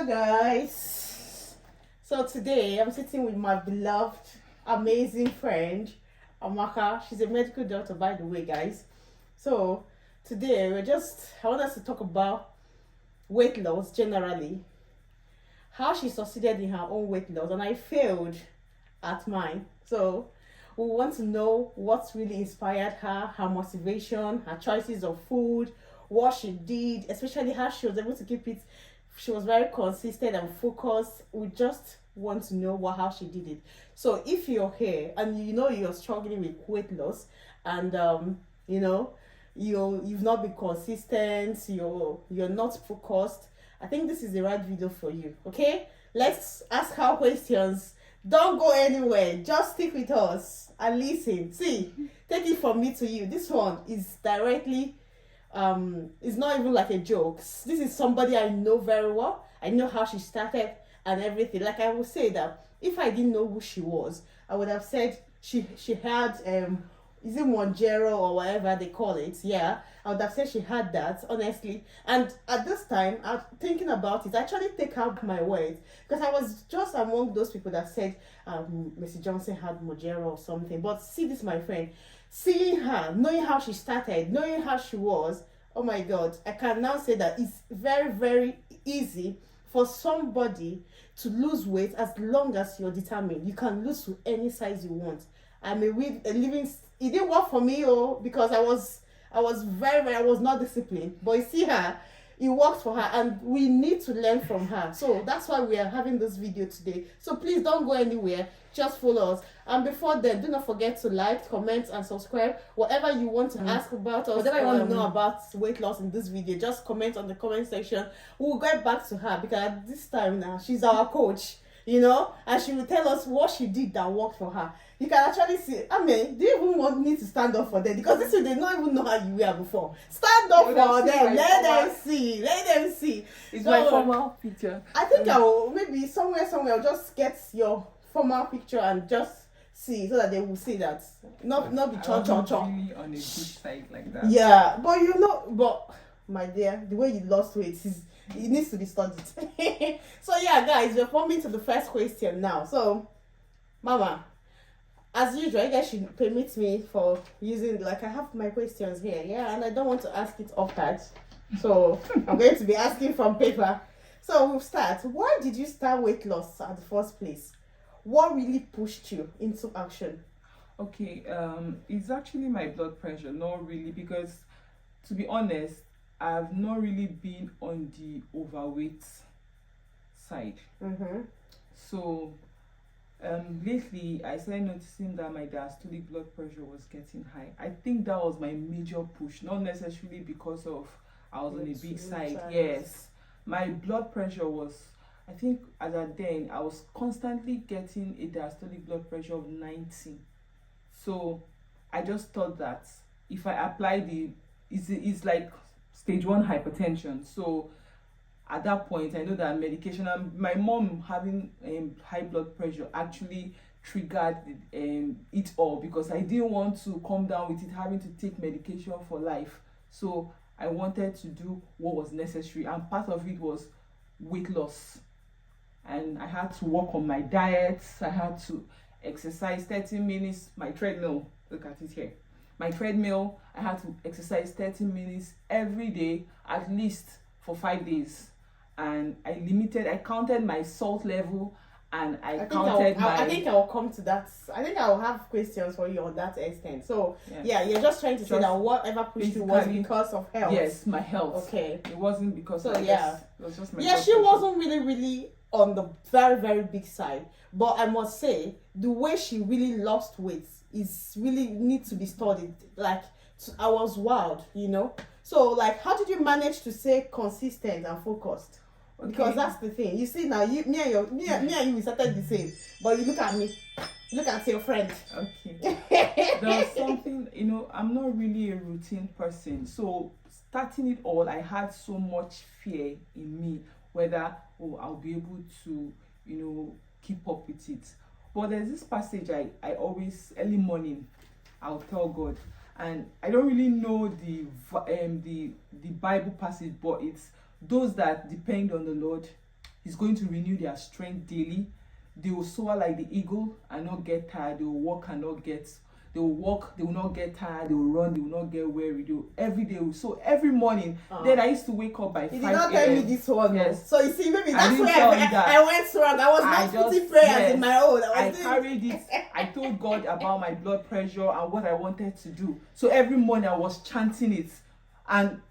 Hello guys. So today I'm sitting with my beloved, amazing friend, Amaka. She's a medical doctor, by the way, guys. So today I want us to talk about weight loss generally, how she succeeded in her own weight loss, and I failed at mine. So we want to know what really inspired her, her motivation, her choices of food, what she did, especially how she was able to keep it. She was very consistent and focused. We just want to know how she did it. So if you're here and you know you're struggling with weight loss, and you've not been consistent, you're not focused, I think this is the right video for you. Okay, let's ask her questions. Don't go anywhere, just stick with us and listen. See, take it from me to you. This one is directly it's not even like a joke. This is somebody I know very well. I know how she started and everything. Like, I would say that if I didn't know who she was, I would have said she had is it Monjero or whatever they call it? Yeah, I would have said she had that, honestly. And at this time, I'm thinking about it. I actually take out my words because I was just among those people that said Mr. Johnson had Monjero or something. But see this, my friend, seeing her, knowing how she started, knowing how she was, oh my God, I can now say that it's very, very easy for somebody to lose weight as long as you're determined. You can lose to any size you want. I'm a living. It didn't work for me, because I was I was not disciplined. But you see her, it works for her, and we need to learn from her. So that's why we are having this video today. So please don't go anywhere, just follow us. And before then, do not forget to like, comment, and subscribe. Whatever you want to ask about us, whatever you want to know about weight loss in this video, just comment on the comment section. We'll get back to her because at this time now she's our coach, and she will tell us what she did that worked for her. You can actually see, do you even want me to stand up for them? Because this way they don't even know how you were before. Stand up for them. Let them see. It's my formal picture. I think I will, maybe somewhere I'll just get your formal picture and just see, so that they will see that. Not be chon. Really on a big side like that. Yeah, but my dear, the way you lost weight it needs to be studied. So yeah, guys, we're forming to the first question now. So, Mama, as usual, I guess she permits me for using, like, I have my questions here, yeah, and I don't want to ask it off that. So I'm going to be asking from paper. So we'll start. Why did you start weight loss at the first place? What really pushed you into action? Okay, it's actually my blood pressure, not really, because to be honest, I've not really been on the overweight side. So lately I started noticing that my diastolic blood pressure was getting high. I think that was my major push, not necessarily because of I was on a big side. Yes, my blood pressure was, I think as at then I was constantly getting a diastolic blood pressure of 90. So I just thought that if I apply it's like stage 1 hypertension. So at that point I know that medication, and my mom having high blood pressure actually triggered it all, because I didn't want to come down with it having to take medication for life. So I wanted to do what was necessary, and part of it was weight loss. And I had to work on my diet. I had to exercise 30 minutes, my treadmill, look at it here, my treadmill. I had to exercise 30 minutes every day, at least for 5 days. And I counted my salt level, and I think I'll come to that. I think I'll have questions for you on that extent. So yeah, you're just trying to say that whatever pushed you was because of health. Yes, my health. Okay. It wasn't because so of yeah. It was just my she wasn't really on the very, very big side. But I must say, the way she really lost weight is really need to be studied. Like, I was wild, So, like, how did you manage to stay consistent and focused? Okay. Because that's the thing. You see now, me and you, we started the same. But you look at me, look at your friend. Okay. There's something, I'm not really a routine person. So, starting it all, I had so much fear in me, whether I'll be able to, keep up with it. But there's this passage I always, early morning, I'll tell God, and I don't really know the Bible passage, but it's those that depend on the Lord, It's going to renew their strength daily. They will soar like the eagle and not get tired. They will walk and not get. They will walk. They will not get tired. They will run. They will not get weary. They will, every day. So every morning. Then I used to wake up by 5 a.m. You did not tell me this one. Yes. So you see, maybe that's where I went wrong. I was not putting prayers in my own. I carried it. I told God about my blood pressure and what I wanted to do. So every morning I was chanting it, and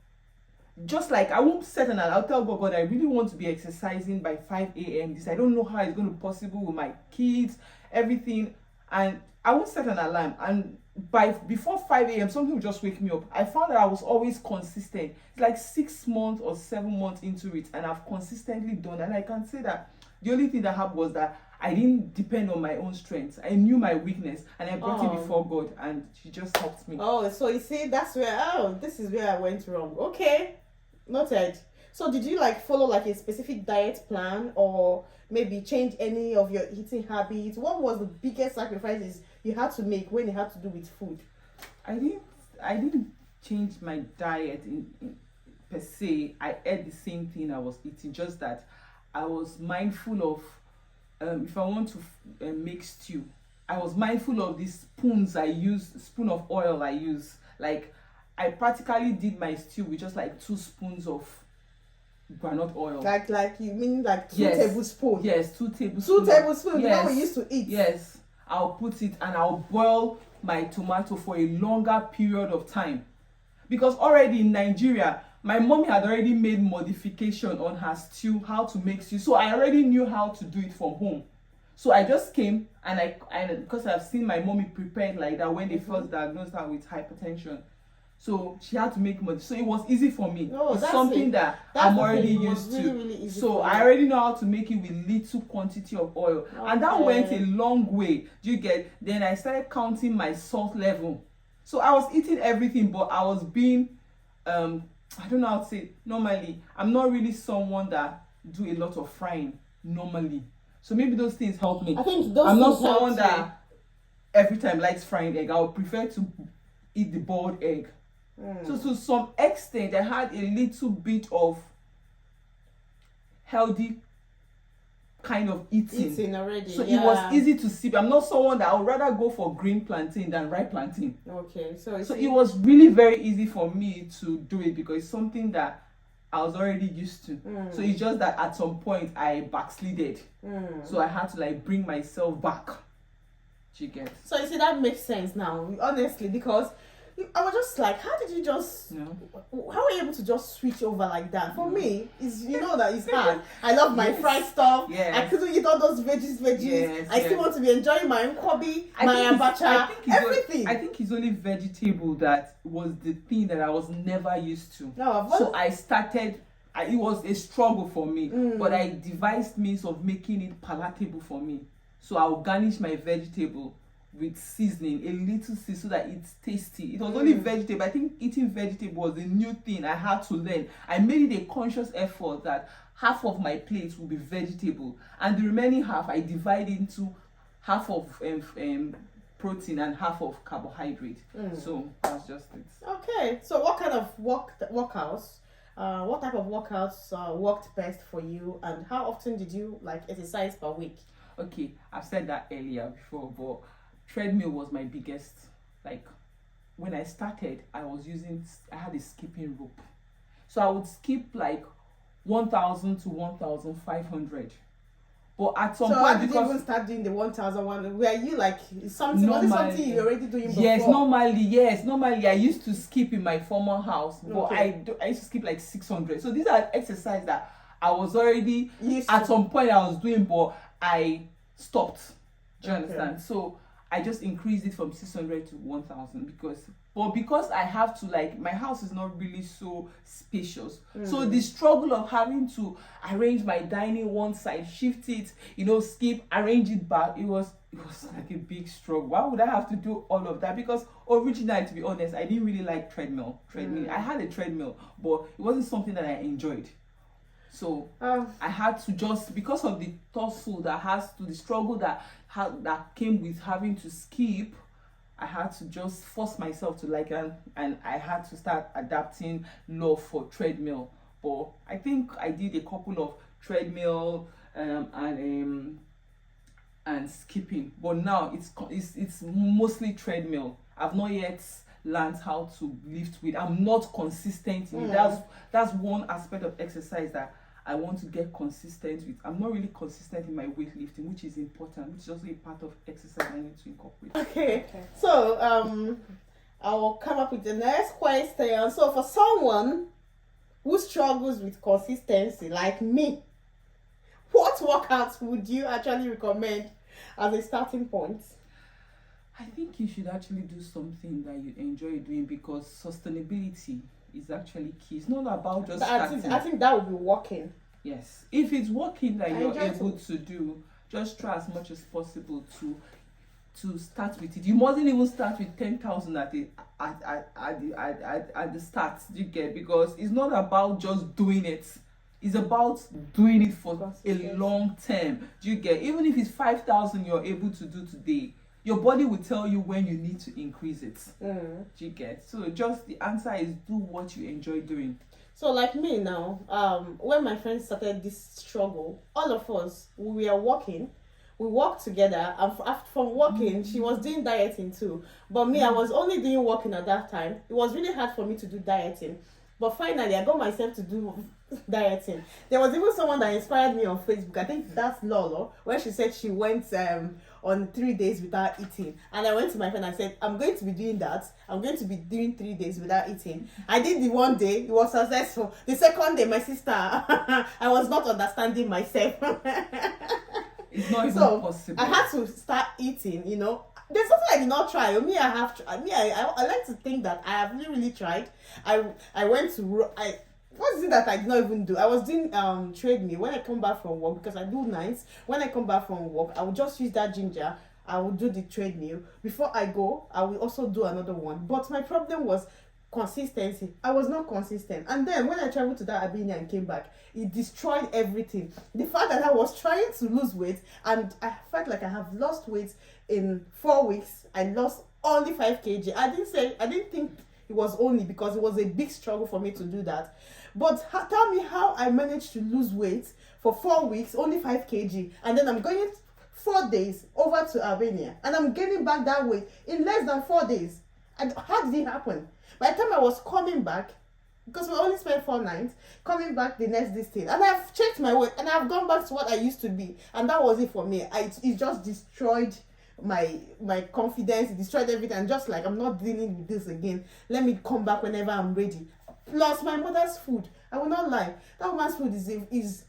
just like I won't set an alarm. I'll tell God, I really want to be exercising by 5 a.m. This I don't know how it's going to be possible with my kids, everything, and I won't set an alarm. And before 5 a.m. something will just wake me up. I found that I was always consistent. It's like 6 months or 7 months into it, and I've consistently done. And I can say that the only thing that happened was that I didn't depend on my own strength. I knew my weakness, and I brought it before God, and He just helped me. Oh, so you see, that's where this is where I went wrong. Okay. Noted. So did you like follow like a specific diet plan, or maybe change any of your eating habits? What was the biggest sacrifices you had to make when it had to do with food? I didn't change my diet in per se. I ate the same thing I was eating, just that I was mindful of if I want to make stew, I was mindful of the spoons I use, spoon of oil I use. Like I practically did my stew with just like 2 spoons of groundnut oil. Like you mean like 2 tablespoons? Yes, 2 tablespoons. 2 tablespoons. Yes. You know we used to eat. Yes, I'll put it and I'll boil my tomato for a longer period of time, because already in Nigeria, my mommy had already made modification on her stew, how to make stew. So I already knew how to do it from home. So I just came and because I've seen my mommy prepared like that when they first diagnosed her with hypertension. So she had to make money. So it was easy for me. It's something that I'm already used to. Really easy so I already know how to make it with little quantity of oil. Okay. And that went a long way. Do you get? Then I started counting my salt level. So I was eating everything, but I was being, I don't know how to say it. Normally, I'm not really someone that do a lot of frying normally. So maybe those things help me. I think those I'm not things help someone that every time likes frying egg. I would prefer to eat the boiled egg. So to some extent, I had a little bit of healthy kind of eating already. So it was easy to sip. I'm not someone that I would rather go for green plantain than ripe plantain. Okay, so it was really very easy for me to do it because it's something that I was already used to. So it's just that at some point I backslided. So I had to like bring myself back. You get? So you see, that makes sense now, honestly, because I was just like, how did you just, how were you able to just switch over like that? For me, is that it's hard. I love my fried stuff. I couldn't eat all those veggies. I still want to be enjoying my nkwobi, my abacha, everything. I think it's only vegetable that was the thing that I was never used to. So I started, it was a struggle for me, but I devised means of making it palatable for me. So I'll garnish my vegetable with seasoning, a little seasoning, so that it's tasty. It was only vegetable. I think eating vegetable was a new thing I had to learn. I made it a conscious effort that half of my plate will be vegetable, and the remaining half I divide into half of protein and half of carbohydrate. So that's just it. Okay, so what kind of workouts? What type of workouts worked best for you, and how often did you like exercise per week? Okay, I've said that earlier before, but treadmill was my biggest. Like when I started, I had a skipping rope, so I would skip like 1,000 to 1,500. But at some point, how did you even start doing the 1,001? Were you like something? Was it something you were already doing before? Yes, normally I used to skip in my former house, but I used to skip like 600. So these are exercises that I was already at some point I was doing, but I stopped. Do you understand? So I just increased it from 600 to 1,000 because I have to, like, my house is not really so spacious. So the struggle of having to arrange my dining one side, shift it, skip, arrange it back, it was like a big struggle. Why would I have to do all of that? Because originally, to be honest, I didn't really like treadmill. I had a treadmill, but it wasn't something that I enjoyed. So I had to just, because of the tussle the struggle that came with having to skip, I had to just force myself to like it, and I had to start adapting love for treadmill. But I think I did a couple of treadmill and skipping, but now it's mostly treadmill. I've not yet learned how to lift weight. I'm not consistent in it. That's one aspect of exercise that I want to get consistent with. I'm not really consistent in my weightlifting, which is important, which is also a part of exercise I need to incorporate. Okay. So I will come up with the next question. So for someone who struggles with consistency like me, what workouts would you actually recommend as a starting point? I think you should actually do something that you enjoy doing, because sustainability is actually key. It's not about just starting. I think that would be working. Yes. If it's working that you're able to do, just try as much as possible to start with it. You mustn't even start with 10,000 at the start, you get, because it's not about just doing it. It's about doing it for a long term. Do you get? Even if it's 5,000 you're able to do today, your body will tell you when you need to increase it. Do you get? So just the answer is do what you enjoy doing. So like me now, when my friends started this struggle, all of us, we were working. We worked together, and from working, she was doing dieting too. But me, I was only doing working at that time. It was really hard for me to do dieting. But finally, I got myself to do dieting. There was even someone that inspired me on Facebook. I think that's Lolo, where she said she went on 3 days without eating. And I went to my friend and said, I'm going to be doing that. I'm going to be doing 3 days without eating. I did the 1 day. It was successful. The second day, my sister, I was not understanding myself. It's not even possible. I had to start eating, you know. There's something I did not try. I like to think that I have really tried. I went to what is it that I did not even do? I was doing treadmill when I come back from work, because I do nights. When I come back from work, I will just use that ginger. I will do the treadmill. Before I go, I will also do another one. But my problem was consistency. I was not consistent. And then when I traveled to that Albania and came back, it destroyed everything. The fact that I was trying to lose weight, and I felt like I have lost weight in 4 weeks. I lost only 5 kg. I didn't think it was only, because it was a big struggle for me to do that. But tell me how I managed to lose weight for 4 weeks, only 5 kg, and then I'm going 4 days over to Albania, and I'm getting back that weight in less than 4 days. And how did it happen? By the time I was coming back, because we only spent 4 nights, coming back the next day, and I've checked my weight, and I've gone back to what I used to be, and that was it for me. It just destroyed my confidence. It destroyed everything. And just like, I'm not dealing with this again. Let me come back whenever I'm ready. Plus my mother's food, I will not lie, that woman's food is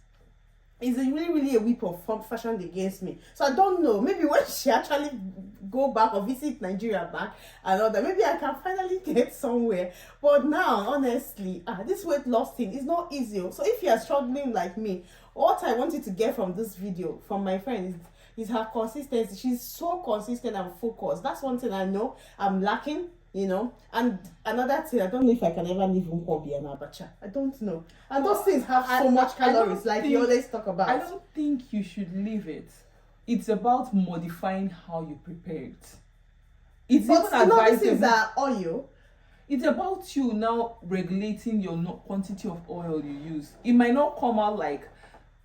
really a whip of fashion against me. So I don't know, maybe when she actually go back or visit Nigeria back and all that, maybe I can finally get somewhere. But now, honestly, this weight loss thing is not easy. So if you are struggling like me, what I want you to get from this video, from my friend, is her consistency. She's so consistent and focused. That's one thing I know I'm lacking, you know. And another thing, I don't know if I can ever live Nkwobi and abacha. I don't know. And those things have so much calories, like you always talk about. I don't think you should leave it. It's about modifying how you prepare it. It's but you know, this is oil. It's about you now regulating your quantity of oil you use. It might not come out like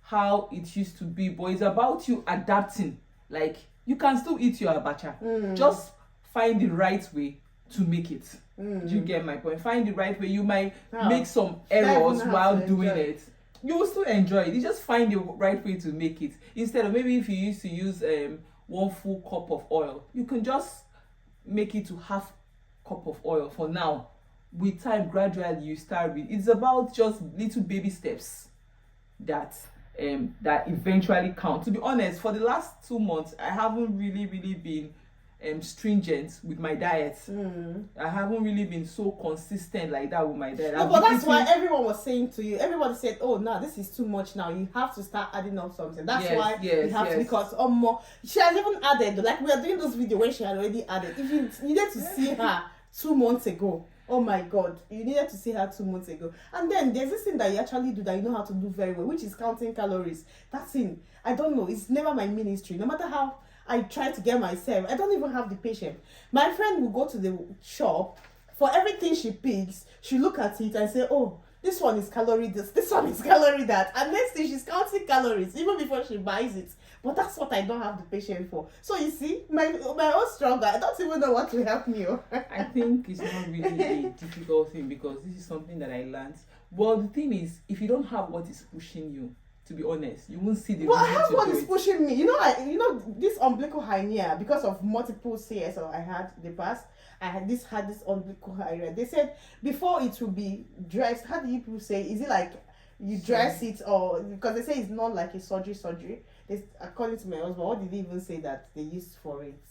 how it used to be, but it's about you adapting. Like, you can still eat your abacha. Just find the right way to make it. Do you get my point? Find the right way. You might make some errors while doing it. You will still enjoy it. You just find the right way to make it. Instead of, maybe if you used to use 1 full cup of oil, you can just make it to half cup of oil for now. With time, gradually you start with. It's about just little baby steps that eventually count. To be honest, for the last 2 months, I haven't really been stringent with my diet. I haven't really been so consistent like that with my diet. No, but that's why everyone was saying to you, everybody said, oh, no, this is too much now. You have to start adding up something. That's why you have to, because more. She has even added, like we are doing this video when she had already added. If you needed to see her 2 months ago, oh my God, you needed to see her 2 months ago. And then there's this thing that you actually do that you know how to do very well, which is counting calories. That's it. I don't know. It's never my ministry. No matter how I try to get myself, I don't even have the patience. My friend will go to the shop, for everything she picks, she look at it and say, oh, this one is calorie this one is calorie that, and next thing she's counting calories even before she buys it. But that's what I don't have the patience for. So you see, my own struggle, I don't even know what to help me. I think it's not really a difficult thing, because this is something that I learned. Well, the thing is, if you don't have what is pushing you, to be honest, you won't see the Well, I reason have to what do is it. pushing me. You know, this umbilical hernia, because of multiple CSO I had in the past. I had this umbilical hernia. They said before it will be dressed. How do you people say? Is it like you dress it, or because they say it's not like a surgery? According to my husband, what did they even say that they used for it?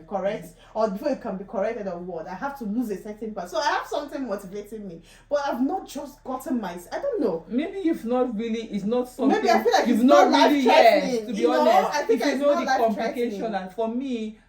Correct, or before it can be corrected or what? I have to lose a certain part. So I have something motivating me, but I've not just gotten my. I don't know. Maybe you've not really. It's not something. Maybe I feel like you've it's not not really. life-threatening. Yes, to be You know, honest, I think if you it's know not the complication, life-threatening. and for me,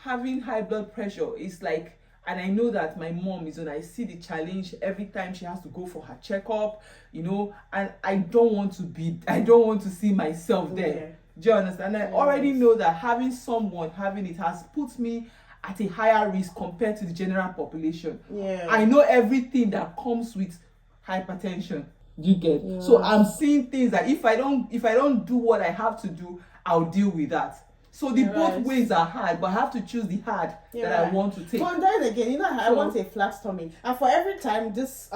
having high blood pressure is like. And I know that my mom is, when I see the challenge every time she has to go for her checkup, you know, and I don't want to see myself there. Yeah. Do you understand? I already know that having someone having it has put me at a higher risk compared to the general population. Yeah. I know everything that comes with hypertension. Do you get? Yeah. So I'm seeing things that if I don't do what I have to do, I'll deal with that. So the both ways are hard, but I have to choose the hard that I want to take. But then again, you know, I want a flat stomach, and for every time this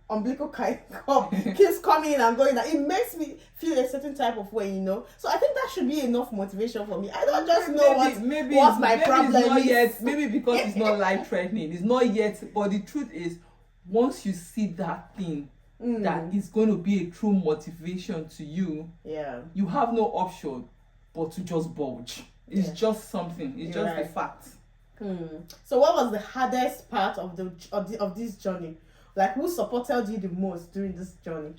umbilical keeps coming in and going, that it makes me feel a certain type of way, you know. So I think that should be enough motivation for me. I don't just know what my problem is. Yet, maybe because it's not life threatening. It's not yet. But the truth is, once you see that thing that is going to be a true motivation to you, you have no option but to just bulge. It's just something. It's just the fact. So what was the hardest part of this journey? Like, who supported you the most during this journey?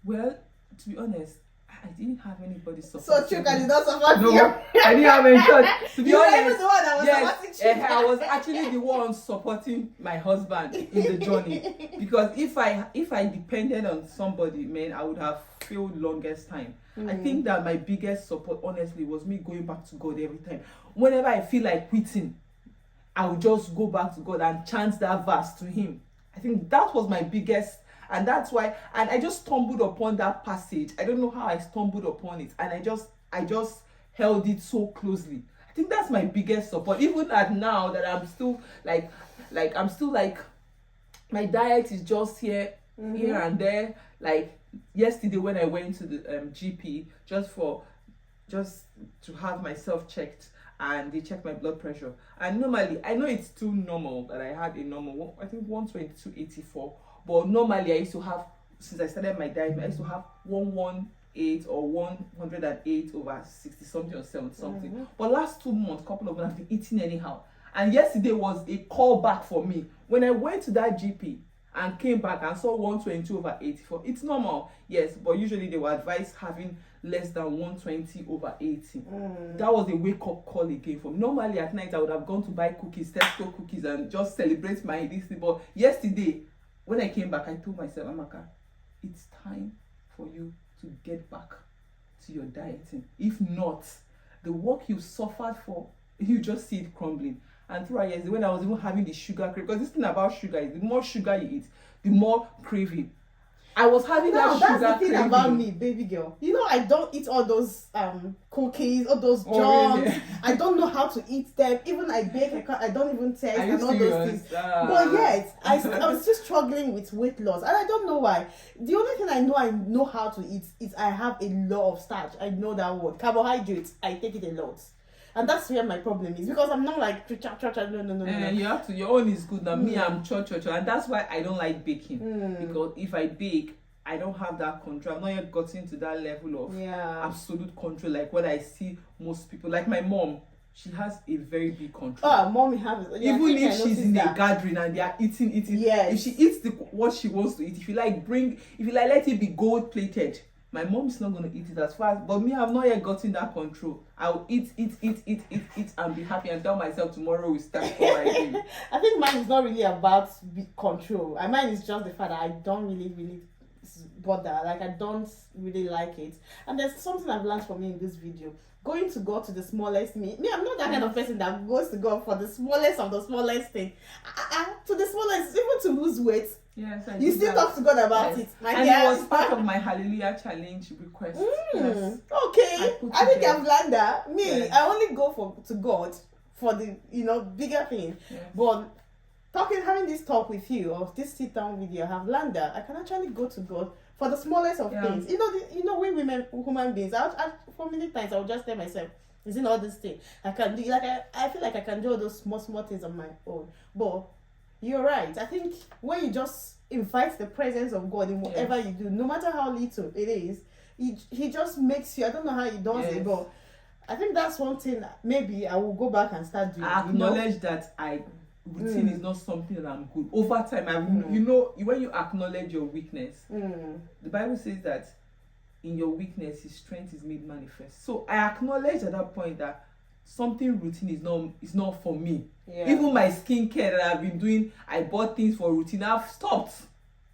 Well, to be honest, I didn't have anybody support. So Chuka did not support you? No, I didn't have anybody. To be honest, were the one that was supporting Chuka. I was actually the one supporting my husband in the journey, because if I depended on somebody, man, I would have failed longest time. I think that my biggest support, honestly, was me going back to God every time. Whenever I feel like quitting, I would just go back to God and chant that verse to Him. I think that was my biggest, and that's why. And I just stumbled upon that passage. I don't know how I stumbled upon it, and I just held it so closely. I think that's my biggest support. Even at now that I'm still like my diet is just here and there. Like yesterday when I went to the GP just to have myself checked, and they checked my blood pressure, and normally I know it's too normal that I had a normal, I think 122/84, but normally I used to have, since I started my diet, I used to have 118 or 108/60 something or 70 something. But last 2 months, couple of months, I've been eating anyhow, and yesterday was a call back for me when I went to that GP and came back and saw 122/84. It's normal, yes, but usually they will advise having less than 120/80. That was a wake-up call again for me. Normally at night I would have gone to buy cookies, Tesco cookies, and just celebrate my this thing. But yesterday, when I came back, I told myself, Amaka, it's time for you to get back to your dieting. If not, the work you suffered for, you just see it crumbling. And throughout years, when I was even having the sugar crave, because this thing about sugar is the more sugar you eat, the more craving. I was having that sugar craving. That's the thing about me, baby girl. You know, I don't eat all those cookies, all those jams. Really? I don't know how to eat them. Even I bake, I don't even taste and all those things. But yet, I was still struggling with weight loss, and I don't know why. The only thing I know how to eat is I have a lot of starch. I know that word. Carbohydrates, I take it a lot. And that's where my problem is, because I'm not like no. You have to. Your own is good. Now me, I'm cho, and that's why I don't like baking. Because if I bake, I don't have that control. I've not yet gotten to that level of absolute control, like what I see most people. Like my mom, she has a very big control. Mommy has. Even if she's in a gathering and they are eating. Yes. If she eats what she wants to eat, if you let it be gold plated, my mom is not going to eat it as fast. But me, I've not yet gotten that control. I'll eat, and be happy and tell myself tomorrow we start all again. I think mine is not really about control. Mine is just the fact that I don't really bother. Like, I don't really like it. And there's something I've learned from me in this video. Going to God to the smallest me, I'm not that kind of person that goes to God for the smallest of the smallest thing. To the smallest, even to lose weight. Yes, you still talk to God about it. And it was part of my Hallelujah Challenge request. Yes. Okay. I think I've learned that. Me, yes. I only go to God for the bigger thing. Yes. But having this talk with you, or this sit down with you, I have learned that I can actually go to God for the smallest of things. We women, human beings, for many times I will just tell myself, it's all this thing I can do. Like I feel like I can do all those small things on my own. But you're right. I think when you just invite the presence of God in whatever you do, no matter how little it is, he just makes you. I don't know how he does it, but I think that's one thing. Maybe I will go back and start doing. I acknowledge that routine is not something that I'm good. Over time, when you acknowledge your weakness, the Bible says that in your weakness, His strength is made manifest. So I acknowledge at that point that something routine is not for me. Yeah. Even my skincare that I've been doing, I bought things for routine. I've stopped.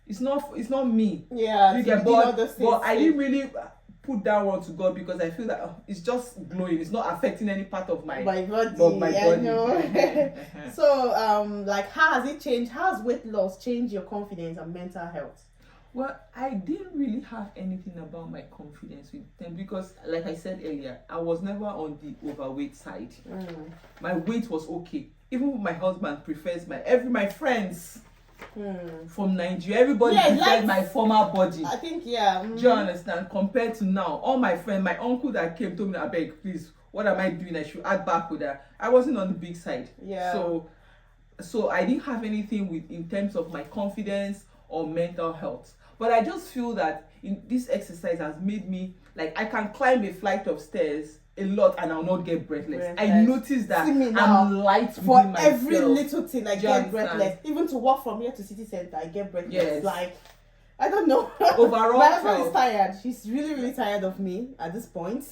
It's not me. Yeah. You get bored, but I didn't really put that one to God because I feel that it's just glowing. It's not affecting any part of my body. I know. So, like, how has it changed? How has weight loss changed your confidence and mental health? Well, I didn't really have anything about my confidence with them because, like I said earlier, I was never on the overweight side. My weight was okay. Even my husband prefers my friends from Nigeria. Everybody prefers my former body. I think, Do you understand? Compared to now, all my friends, my uncle that came told me, I beg, please, what am I doing? I should add back with that. I wasn't on the big side. Yeah. So I didn't have anything in terms of my confidence or mental health. But I just feel that this exercise has made me, like, I can climb a flight of stairs a lot and I'll not get breathless. I notice that I'm light for within myself. Every little thing I get breathless. Even to walk from here to city center, I get breathless. Yes. Like, I don't know. Overall, my husband is tired. She's really tired of me at this point.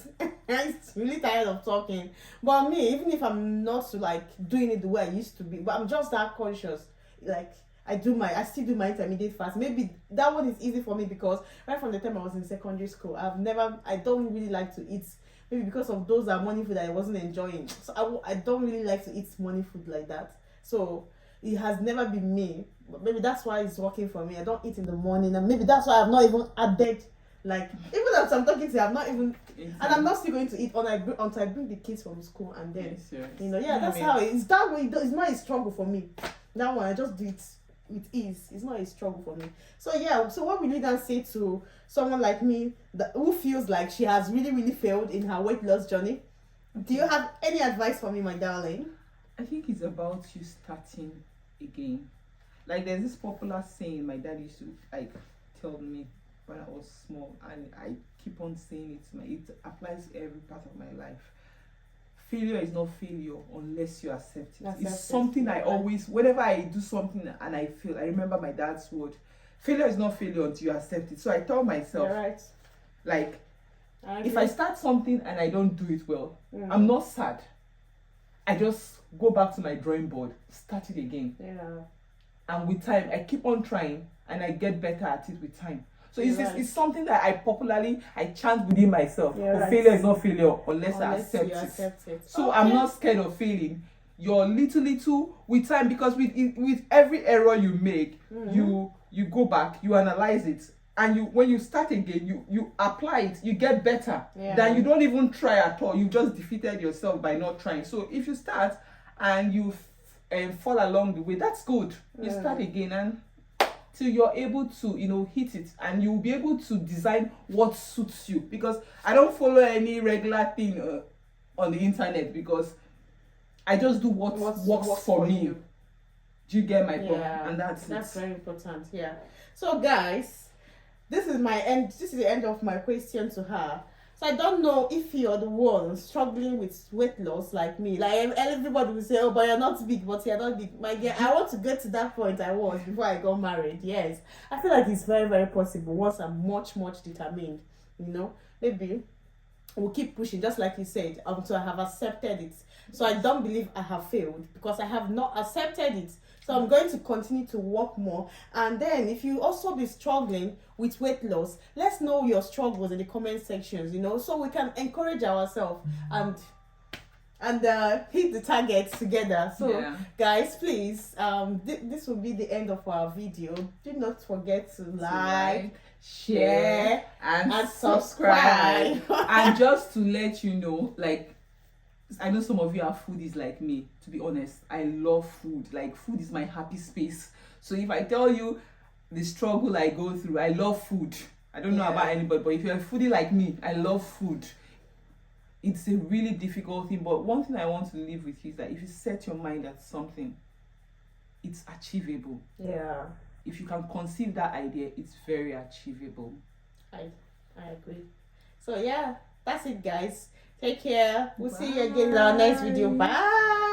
He's really tired of talking. But me, even if I'm not like doing it the way I used to be, but I'm just that conscious. Like, I still do my intermediate fast. Maybe that one is easy for me because right from the time I was in secondary school, I don't really like to eat. Maybe because of those morning food that I wasn't enjoying. So I don't really like to eat morning food like that. So it has never been me. But maybe that's why it's working for me. I don't eat in the morning, and maybe that's why I've not even added. Like, even as I'm talking to you, I'm not even, and I'm not still going to eat until I bring the kids from school, and then that's how it's that way. It's not a struggle for me. That one I just do it with ease. It's not a struggle for me. So what will you then say to someone like me who feels like she has really failed in her weight loss journey? Do you have any advice for me, my darling? I think it's about you starting again. Like, there's this popular saying my dad used to tell me when I was small, and I keep on saying it applies to every part of my life. Failure is not failure unless you accept it. It's something I always, whenever I do something and I fail, I remember my dad's word. Failure is not failure until you accept it. So I tell myself, like, if I start something and I don't do it well, I'm not sad. I just go back to my drawing board, start it again. Yeah. And with time, I keep on trying and I get better at it with time. So it's something that I chant within myself. Failure is not failure unless I accept it. So I'm not scared of failing. You're little with time, because with every error you make, you go back, you analyze it, and when you start again, you apply it, you get better. Then you don't even try at all. You just defeated yourself by not trying. So if you start and you fall along the way, that's good. You start again and till you're able to hit it, and you'll be able to design what suits you. Because I don't follow any regular thing on the internet, because I just do what works for me. Do you get my point? And that's very important. So guys, this is the end of my question to her. So I don't know if you're the one struggling with weight loss like me. Like, everybody will say, oh, but you're not big, but you're not big. My dear, I want to get to that point I was before I got married. Yes. I feel like it's very possible once I'm much determined. Maybe will keep pushing, just like you said, until I have accepted it. So I don't believe I have failed because I have not accepted it. So I'm going to continue to work more. And then if you also be struggling with weight loss, let's know your struggles in the comment sections, you know, so we can encourage ourselves and hit the targets together. So guys, please, this will be the end of our video. Do not forget to like, share and subscribe. And just to let you know, like, I know some of you are foodies like me. To be honest, I love food. Like, food is my happy space. So if I tell you the struggle I go through, I love food. I don't know about anybody, but if you're a foodie like me, I love food. It's a really difficult thing, but one thing I want to leave with you is that if you set your mind at something, it's achievable. Yeah. If you can conceive that idea, it's very achievable. I agree. So yeah, that's it, guys. Take care. We'll see you again in our next video. Bye.